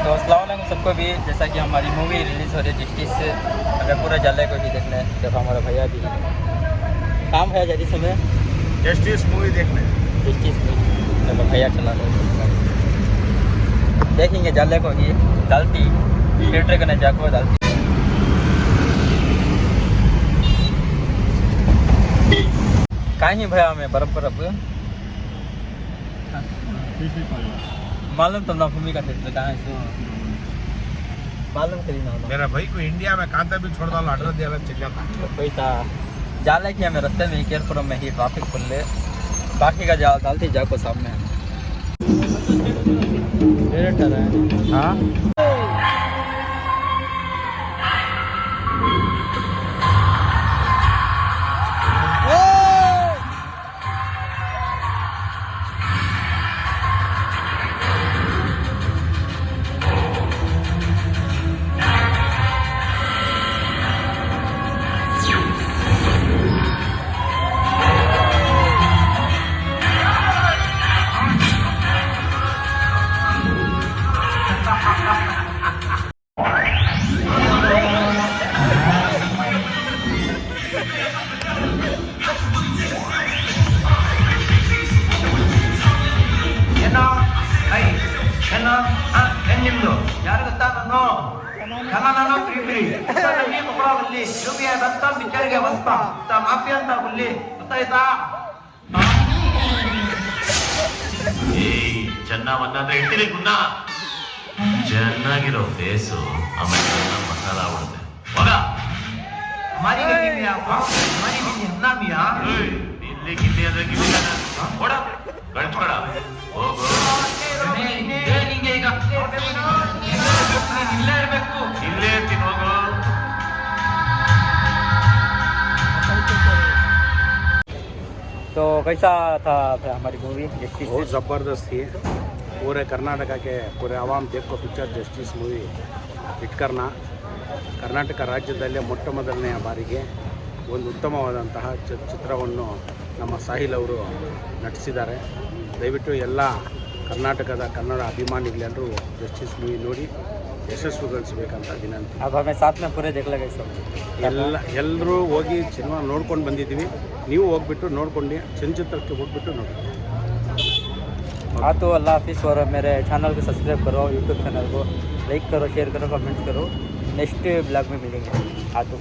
तो अस्सलाम वालेकुम सबको भी। जैसा कि हमारी मूवी रिलीज़ हो रही है जस्टिस से, हमें पूरा जाले को ही देखना है। देखो हमारा भैया भी काम है जल्दी समय जस्टिस मूवी देखने जस्टिस में देखो भैया चला रहे देखेंगे जाले को ही डालती थिएटर करने जाको डालती कहीं भैया हमें बर्फ मालूम तुम ना भूमि का थिएटर कहाँ है मालूम करी ना मेरा भाई को इंडिया में कांता भी छोड़ डालो ऑर्डर दिया चल जाता पैसा जाला कि हमें रास्ते में केयरपुरम में ही ट्रैफिक खुल ले बाकी का डालती जाको सामने हाँ ನಿಮ್ದು ಯಾರು ಗೊತ್ತಾ ನಾನು ಪ್ರೀತಿ ಮಕ್ಕಳಲ್ಲಿ ಯುಪಿಐ ಬಂತ ಪಿಕ್ಚರ್ಗೆ ಬಂತ ಮಾಫಿ ಅಂತ ಬುಲ್ಲಿ ಗೊತ್ತಾಯ್ತಾ ಚೆನ್ನಾಗಿ ಇಟ್ಟಿರಿ ಗುನ್ನ ಚೆನ್ನಾಗಿರೋ ಫೇಸು ಆಮೇಲೆ ಮಸಾಲ ಉಳಿದೆ ಹೋಗ हमारी गली में आप हमारी गली अन्ना मिया ಇಲ್ಲಿ ಗಿಲ್ಲಿ ಅಂದ್ರೆ ಗಿಲ್ಲಿ ಕೊಡ ಕಳ್ಸ್ಕೊಡ ಹೋಗು ಹಿಂಗೆ ಈಗ ಇಲ್ಲೇ ಇರ್ಬೇಕು ಇಲ್ಲೇ ಇರ್ತೀನಿ ಹೋಗು तो कैसा था हमारी मूवी जस्टिस बहुत ज़बरदस्त थी पूरे कर्नाटक के पूरे आवाम देखो picture justice movie hit Karnataka ರಾಜ್ಯದಲ್ಲೇ ಮೊಟ್ಟ ಮೊದಲನೆಯ ಬಾರಿಗೆ ಒಂದು ಉತ್ತಮವಾದಂತಹ ಚಿತ್ರವನ್ನು ನಮ್ಮ ಸಾಹಿಲ್ ಅವರು ನಟಿಸಿದ್ದಾರೆ. ದಯವಿಟ್ಟು ಎಲ್ಲ ಕರ್ನಾಟಕದ ಕನ್ನಡ ಅಭಿಮಾನಿಗಳೆಲ್ಲರೂ ಜಸ್ಟಿಸ್ ಮೂವಿ ನೋಡಿ ಯಶಸ್ವಿಗೊಳಿಸಬೇಕಂತ ವಿನಂತಿ. ಎಲ್ಲರೂ ಹೋಗಿ ಸಿನಿಮಾ ನೋಡ್ಕೊಂಡು ಬಂದಿದ್ದೀವಿ. ನೀವು ಹೋಗ್ಬಿಟ್ಟು ನೋಡ್ಕೊಂಡು ಚಲನಚಿತ್ರಕ್ಕೆ ಹೋಗ್ಬಿಟ್ಟು ನೋಡಿ. हाँ तो अल्लाह हाफिज़ और मेरे चैनल को सब्सक्राइब करो, यूट्यूब चैनल को लाइक करो, शेयर करो, कमेंट करो. नेक्स्ट ब्लॉग में मिलेंगे। हाँ तो